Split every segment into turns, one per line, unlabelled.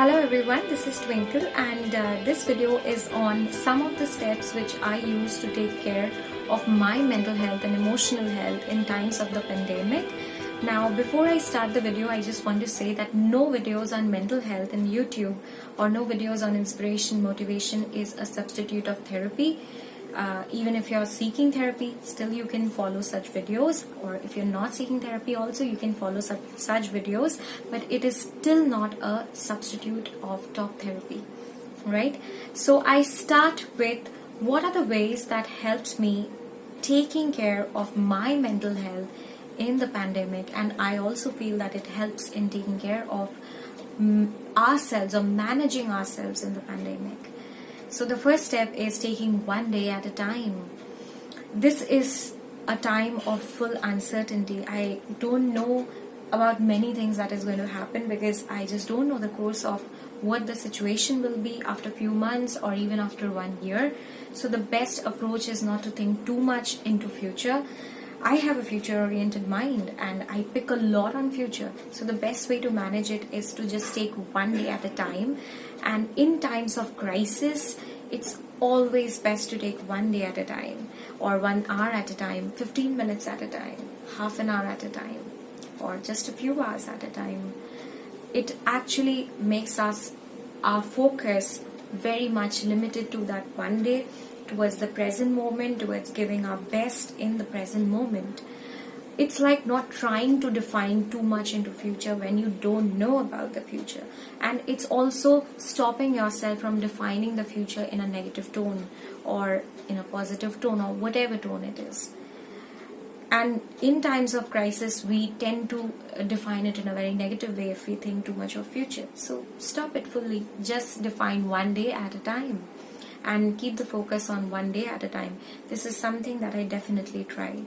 Hello everyone, this is Twinkle and this video is on some of the steps which I use to take care of my mental health and emotional health in times of the pandemic. Now before I start the video, I just want to say that no videos on mental health in YouTube or no videos on inspiration, motivation is a substitute of therapy. Even if you're seeking therapy, still you can follow such videos, or if you're not seeking therapy also you can follow such videos, but it is still not a substitute of talk therapy, right? So I start with what are the ways that helped me taking care of my mental health in the pandemic, and I also feel that it helps in taking care of ourselves or managing ourselves in the pandemic. So the first step is taking one day at a time. This is a time of full uncertainty. I don't know about many things that is going to happen because I just don't know the course of what the situation will be after a few months or even after 1 year. So the best approach is not to think too much into future. I have a future-oriented mind and I pick a lot on future. So the best way to manage it is to just take one day at a time. And in times of crisis, it's always best to take 1 day at a time, or 1 hour at a time, 15 minutes at a time, half an hour at a time, or just a few hours at a time. It actually makes our focus very much limited to that one day, towards the present moment, towards giving our best in the present moment. It's like not trying to define too much into future when you don't know about the future. And it's also stopping yourself from defining the future in a negative tone or in a positive tone or whatever tone it is. And in times of crisis, we tend to define it in a very negative way if we think too much of future. So stop it fully. Just define 1 day at a time and keep the focus on 1 day at a time. This is something that I definitely try.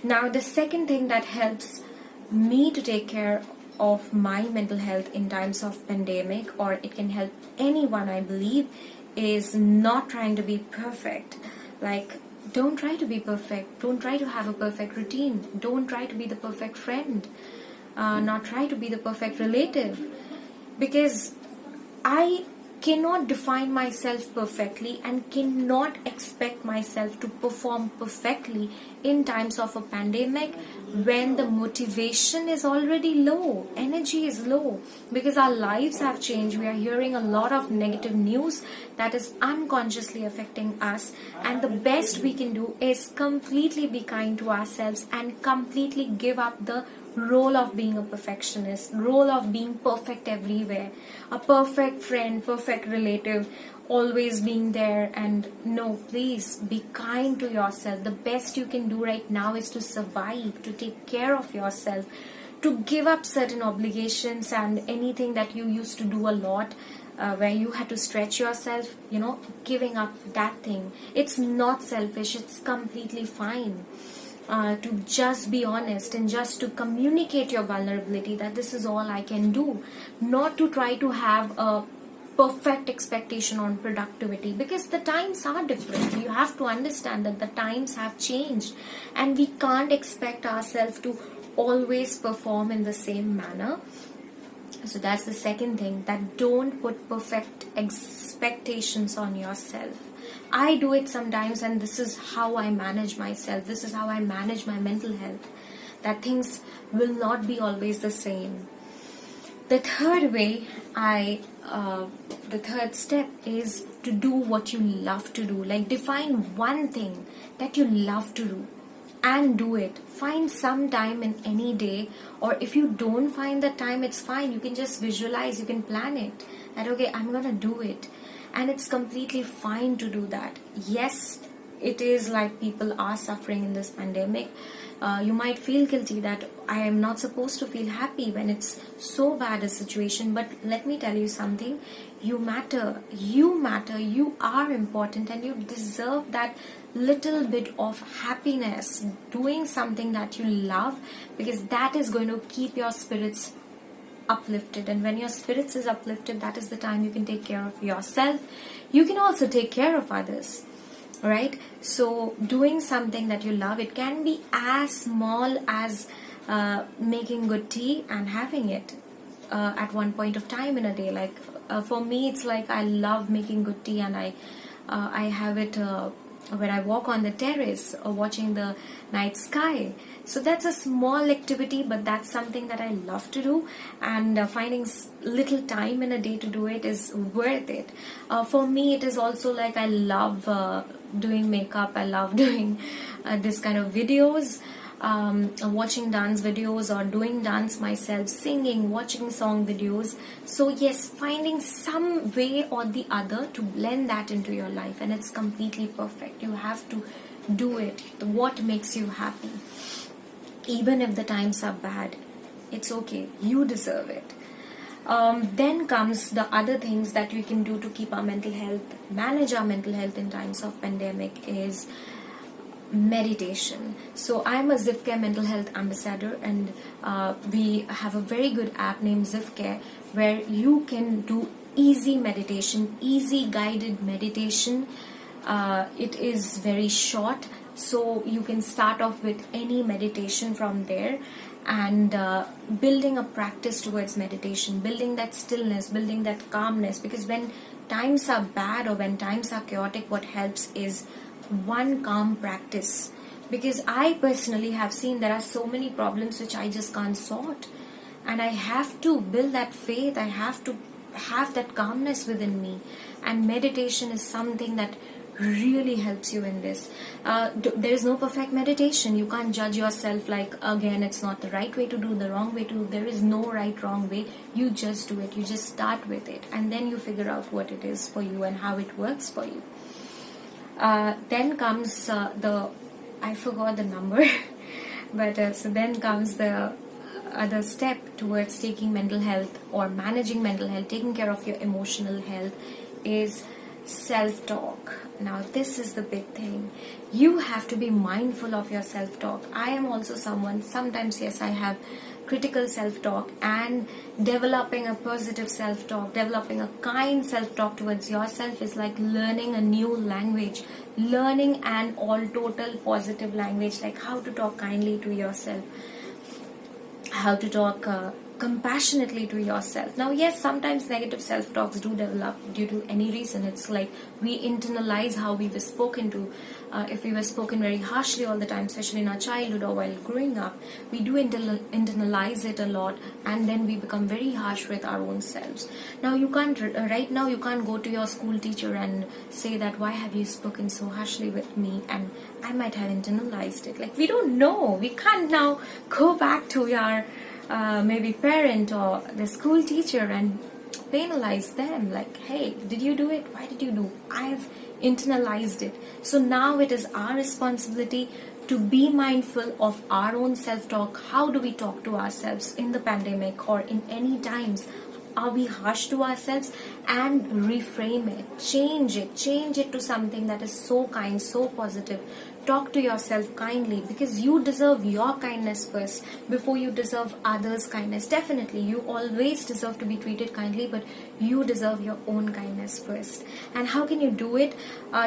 Now, the second thing that helps me to take care of my mental health in times of pandemic, or it can help anyone, I believe, is not trying to be perfect. Like, don't try to be perfect. Don't try to have a perfect routine. Don't try to be the perfect friend. Not try to be the perfect relative. Because I cannot define myself perfectly and cannot expect myself to perform perfectly in times of a pandemic when the motivation is already low, energy is low, because our lives have changed. We are hearing a lot of negative news that is unconsciously affecting us, and the best we can do is completely be kind to ourselves and completely give up the role of being a perfectionist, role of being perfect everywhere, a perfect friend, perfect relative, always being there. And no, please be kind to yourself. The best you can do right now is to survive, to take care of yourself, to give up certain obligations and anything that you used to do a lot, where you had to stretch yourself, giving up that thing. It's not selfish, it's completely fine. To just be honest and just to communicate your vulnerability that this is all I can do, not to try to have a perfect expectation on productivity, because the times are different. You have to understand that the times have changed and we can't expect ourselves to always perform in the same manner. So that's the second thing, that don't put perfect expectations on yourself. I do it sometimes, and this is how I manage myself. This is how I manage my mental health, that things will not be always the same. The third way, the third step is to do what you love to do. Like, define one thing that you love to do and do it. Find some time in any day, or if you don't find the time, it's fine. You can just visualize, you can plan it, that okay, I'm gonna do it. And it's completely fine to do that. Yes, it is like people are suffering in this pandemic. You might feel guilty that I am not supposed to feel happy when it's so bad a situation. But let me tell you something. You matter. You are important, and you deserve that little bit of happiness doing something that you love, because that is going to keep your spirits uplifted. And when your spirits is uplifted, that is the time you can take care of yourself. You can also take care of others, right? So doing something that you love, it can be as small as making good tea and having it. at one point of time in a day. Like for me, it's like I love making good tea, and I have it when I walk on the terrace or watching the night sky. So that's a small activity, but that's something that I love to do, and finding little time in a day to do it is worth it. For me, it is also like I love doing makeup. I love doing this kind of videos. Watching dance videos or doing dance myself, singing, watching song videos. So yes, finding some way or the other to blend that into your life, and it's completely perfect. You have to do it, what makes you happy. Even if the times are bad, it's okay, you deserve it. Then comes the other things that we can do to keep our mental health, manage our mental health in times of pandemic is meditation. So I'm a Zifcare mental health ambassador, and we have a very good app named Zifcare where you can do easy meditation, easy guided meditation. It is very short, so you can start off with any meditation from there, and building a practice towards meditation, building that stillness, building that calmness, because when times are bad or when times are chaotic, what helps is one calm practice. Because I personally have seen there are so many problems which I just can't sort, and I have to build that faith, I have to have that calmness within me, and meditation is something that really helps you in this. There is no perfect meditation. You can't judge yourself like, again, it's not the right way to do, the wrong way to do. There is no right, wrong way. You just do it. You just start with it, and then you figure out what it is for you and how it works for you. Then comes I forgot the number, but so then comes the other step towards taking mental health or managing mental health, taking care of your emotional health, is self-talk. Now this is the big thing. You have to be mindful of your self-talk. I am also someone, sometimes yes, I have critical self-talk, and developing a positive self-talk, developing a kind self-talk towards yourself is like learning a new language, learning an all total positive language, like how to talk kindly to yourself, how to talk compassionately to yourself. Now yes, sometimes negative self-talks do develop due to any reason. It's like we internalize how we were spoken to. If we were spoken very harshly all the time, especially in our childhood or while growing up, we do internalize it a lot, and then we become very harsh with our own selves. Now you can't, right now you can't go to your school teacher and say that, why have you spoken so harshly with me, and I might have internalized it. Like, we don't know. We can't now go back to your maybe parent or the school teacher and penalize them like, hey, did you do it? Why did you do? I've internalized it. So now it is our responsibility to be mindful of our own self-talk. How do we talk to ourselves in the pandemic or in any times? Are we harsh to ourselves? And reframe it, change it to something that is so kind, so positive. Talk to yourself kindly, because you deserve your kindness first before you deserve others' kindness. Definitely, you always deserve to be treated kindly, but you deserve your own kindness first. And how can you do it?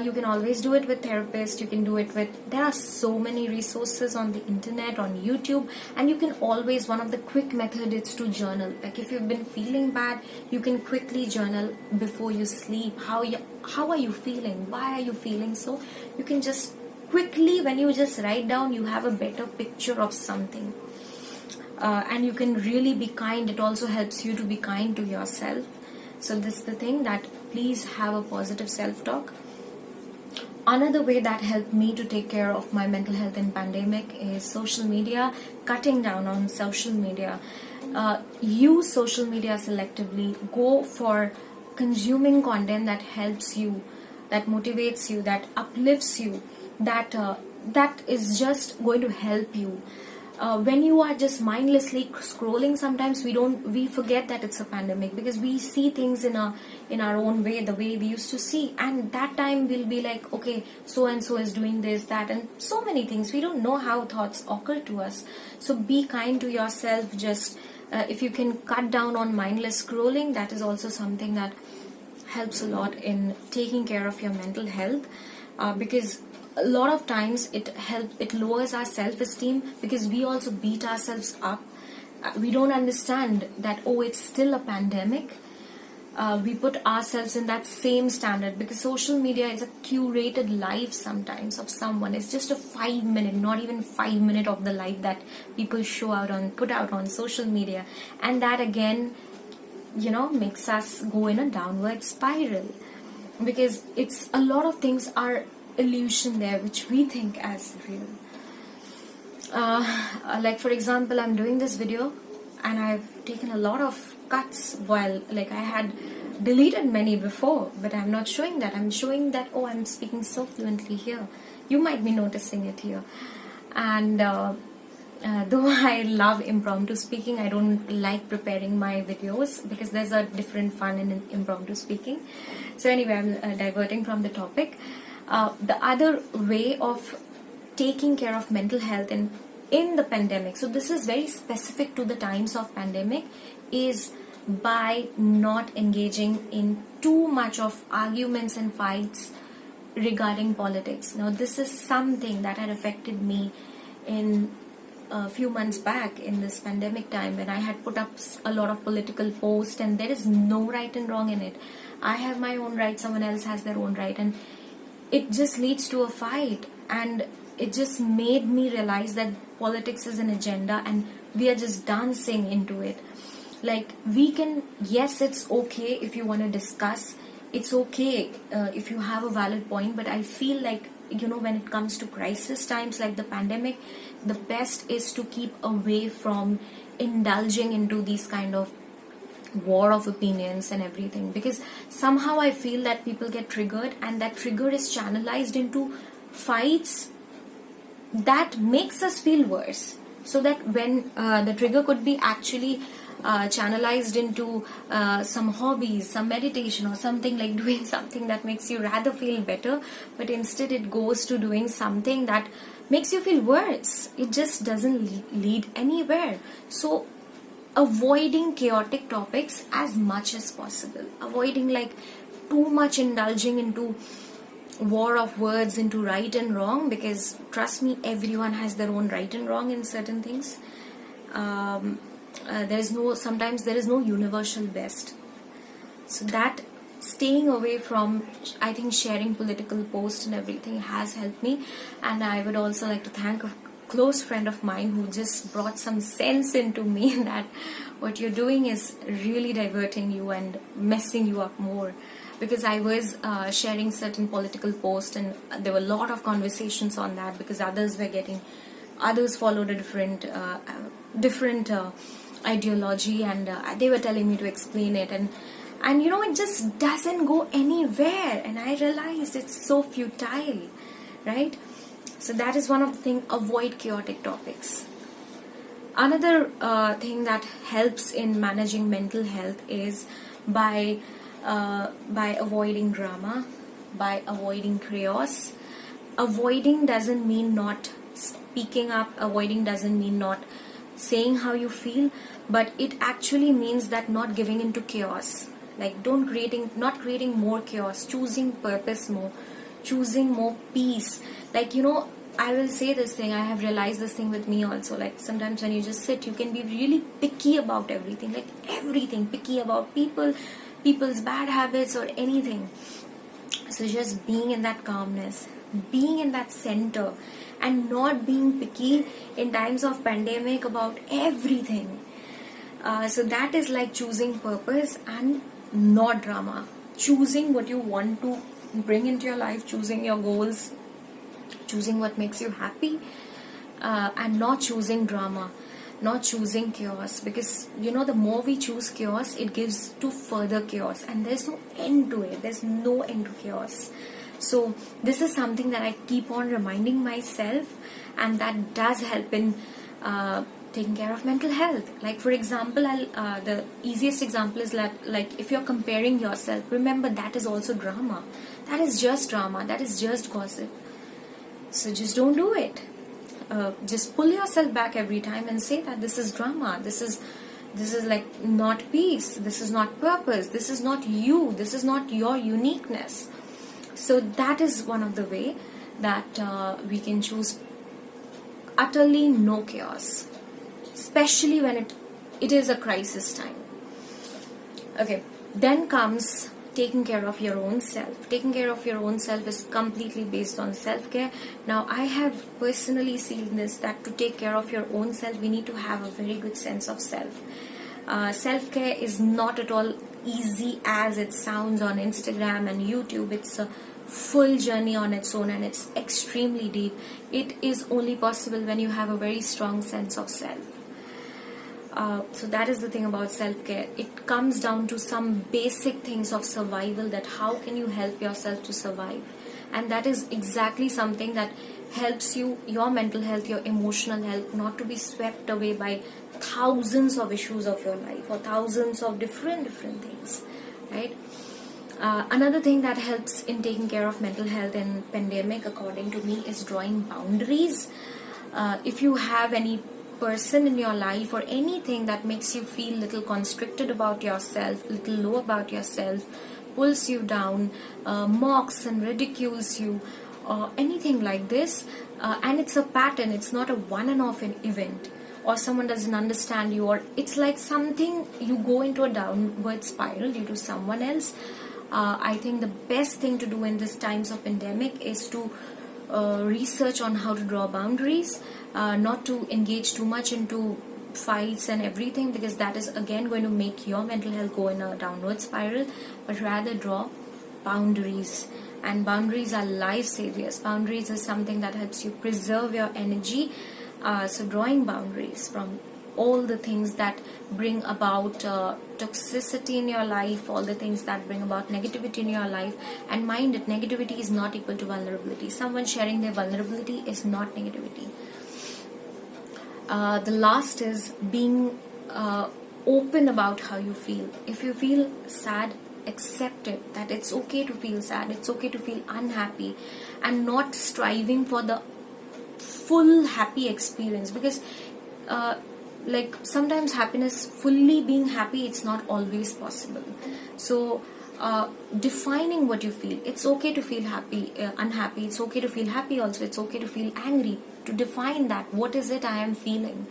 You can always do it with therapists. You can do it with, there are so many resources on the internet, on YouTube, and you can always, one of the quick method is to journal. Like if you've been feeling bad, you can quickly journal before you sleep. How are you feeling? Why are you feeling so? You can just quickly, when you just write down, you have a better picture of something, and you can really be kind. It also helps you to be kind to yourself. So this is the thing, that please have a positive self-talk. Another way that helped me to take care of my mental health in pandemic is social media, cutting down on social media. Use social media selectively. Go for consuming content that helps you, that motivates you, that uplifts you, that is just going to help you. When you are just mindlessly scrolling, sometimes we forget that it's a pandemic, because we see things in our own way, the way we used to see, and that time we'll be like, okay, so and so is doing this, that, and so many things. We don't know how thoughts occur to us. So be kind to yourself. Just if you can cut down on mindless scrolling, that is also something that helps a lot in taking care of your mental health, because a lot of times it lowers our self-esteem, because we also beat ourselves up we don't understand that, oh, it's still a pandemic. We put ourselves in that same standard, because social media is a curated life sometimes of someone. It's just a 5 minute, not even 5 minutes of the life that people put out on social media. And that again, makes us go in a downward spiral, because it's a lot of things are illusion there which we think as real. Like for example, I'm doing this video and I've taken a lot of cuts while, like, I had deleted many before, but I'm not showing that. I'm showing that, oh, I'm speaking so fluently here. You might be noticing it here. And though I love impromptu speaking, I don't like preparing my videos because there's a different fun in impromptu speaking. So anyway, I'm diverting from the topic. The other way of taking care of mental health in the pandemic, so this is very specific to the times of pandemic, is by not engaging in too much of arguments and fights regarding politics. Now, this is something that had affected me in a few months back in this pandemic time, when I had put up a lot of political posts, and there is no right and wrong in it. I have my own right, someone else has their own right, and it just leads to a fight. And it just made me realize that politics is an agenda and we are just dancing into it. Like, we can, yes, it's okay if you want to discuss, it's okay if you have a valid point, but I feel like, when it comes to crisis times like the pandemic, the best is to keep away from indulging into these kind of war of opinions and everything, because somehow I feel that people get triggered, and that trigger is channelized into fights that makes us feel worse. So that when the trigger could be actually channelized into some hobbies, some meditation, or something, like doing something that makes you rather feel better, but instead it goes to doing something that makes you feel worse. It just doesn't lead anywhere. So avoiding chaotic topics as much as possible, avoiding like too much indulging into war of words, into right and wrong, because trust me, everyone has their own right and wrong in certain things. Sometimes there is no universal best. So that staying away from, I think, sharing political posts and everything has helped me. And I would also like to thank a close friend of mine who just brought some sense into me that what you're doing is really diverting you and messing you up more. Because I was sharing certain political posts, and there were a lot of conversations on that, because others followed a different ideology, and they were telling me to explain it, and it just doesn't go anywhere, and I realized it's so futile, right? So that is one of the things. Avoid chaotic topics. Another thing that helps in managing mental health is by avoiding drama, by avoiding chaos. Avoiding doesn't mean not speaking up. Avoiding doesn't mean not saying how you feel, but it actually means that not giving into chaos. Like, not creating more chaos, choosing purpose more, choosing more peace. Like, I will say this thing, I have realized this thing with me also. Like, sometimes when you just sit, you can be really picky about everything, like everything, picky about people's bad habits or anything. So just being in that calmness, being in that center, and not being picky in times of pandemic about everything. So that is like choosing purpose and not drama. Choosing what you want to bring into your life, choosing your goals, choosing what makes you happy, and not choosing drama, not choosing chaos. Because the more we choose chaos, it gives to further chaos, and there's no end to it. There's no end to chaos. So this is something that I keep on reminding myself, and that does help in taking care of mental health. Like, for example, the easiest example is like if you're comparing yourself, remember that is also drama. That is just drama. That is just gossip. So just don't do it. Just pull yourself back every time and say that this is drama. This is like not peace. This is not purpose. This is not you. This is not your uniqueness. So that is one of the way that we can choose utterly no chaos, especially when it it is a crisis time. Okay, then comes taking care of your own self. Taking care of your own self is completely based on self-care. Now, I have personally seen this, that to take care of your own self, we need to have a very good sense of self. Self-care is not at all easy as it sounds on Instagram and YouTube. It's a full journey on its own, and it's extremely deep. It is only possible when you have a very strong sense of self. So that is the thing about self-care. It comes down to some basic things of survival, that how can you help yourself to survive. And that is exactly something that helps you, your mental health, your emotional health, not to be swept away by thousands of issues of your life or thousands of different things, right? Another thing that helps in taking care of mental health in pandemic, according to me, is drawing boundaries. If you have any person in your life or anything that makes you feel little constricted about yourself, little low about yourself, pulls you down, mocks and ridicules you, or anything like this, and it's a pattern, it's not a one and off event, or someone doesn't understand you, or it's like something, you go into a downward spiral due to someone else. I think the best thing to do in these times of pandemic is to research on how to draw boundaries, not to engage too much into fights and everything, because that is again going to make your mental health go in a downward spiral, but rather draw boundaries. And boundaries are life saviors. Boundaries is something that helps you preserve your energy. So drawing boundaries from all the things that bring about toxicity in your life, all the things that bring about negativity in your life. And mind it, negativity is not equal to vulnerability. Someone sharing their vulnerability is not negativity. The last is being open about how you feel. If you feel sad, accept it, that it's okay to feel sad, it's okay to feel unhappy, and not striving for the full happy experience, because like sometimes happiness, fully being happy, it's not always possible. So defining what you feel, it's okay to feel happy, unhappy, it's okay to feel happy also, it's okay to feel angry. To define that, what is it I am feeling,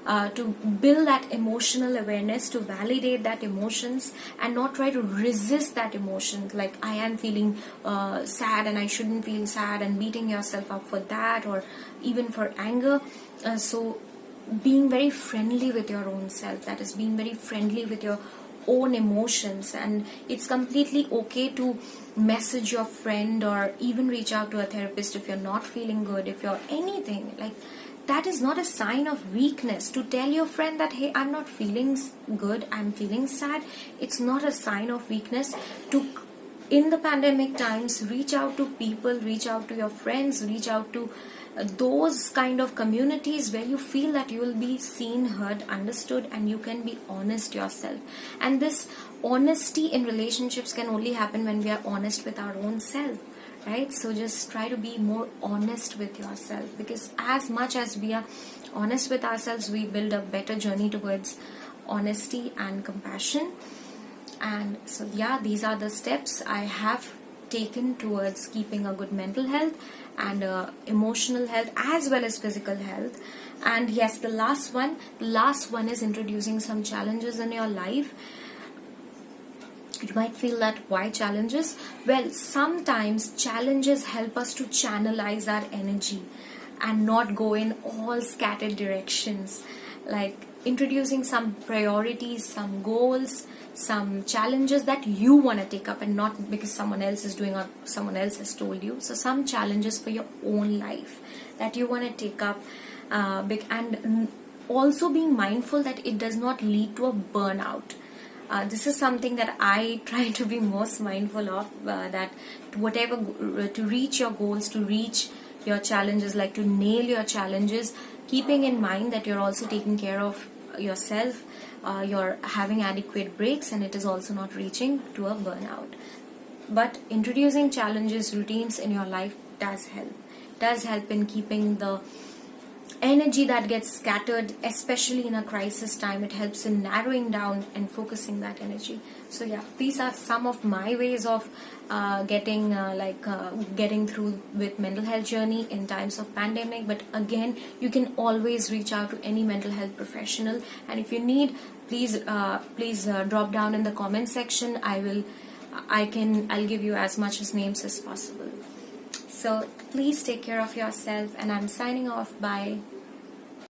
to build that emotional awareness, to validate that emotions, and not try to resist that emotion, like I am feeling sad and I shouldn't feel sad, and beating yourself up for that, or even for anger. So being very friendly with your own self, that is being very friendly with your own emotions. And it's completely okay to message your friend, or even reach out to a therapist if you're not feeling good, if you're anything like that. Is not a sign of weakness to tell your friend that, hey, I'm not feeling good, I'm feeling sad. It's not a sign of weakness to, in the pandemic times, reach out to people, reach out to your friends, reach out to those kind of communities where you feel that you will be seen, heard, understood, and you can be honest yourself. And this honesty in relationships can only happen when we are honest with our own self, right? So just try to be more honest with yourself, because as much as we are honest with ourselves, we build a better journey towards honesty and compassion. And so yeah, these are the steps I have taken towards keeping a good mental health and emotional health as well as physical health. And yes, the last one is introducing some challenges in your life. You might feel that, why challenges? Well, sometimes challenges help us to channelize our energy and not go in all scattered directions, like introducing some priorities, some goals, some challenges that you want to take up, and not because someone else is doing or someone else has told you. So some challenges for your own life that you want to take up, and also being mindful that it does not lead to a burnout. This is something that I try to be most mindful of, that whatever, to reach your goals, to reach your challenges, like to nail your challenges, keeping in mind that you're also taking care of yourself, you're having adequate breaks, and it is also not reaching to a burnout. But introducing challenges, routines in your life does help in keeping the energy that gets scattered, especially in a crisis time. It helps in narrowing down and focusing that energy. So yeah, these are some of my ways of getting through with mental health journey in times of pandemic. But again, you can always reach out to any mental health professional, and if you need, please drop down in the comment section. I'll give you as much as names as possible. So please take care of yourself, and I'm signing off. Bye.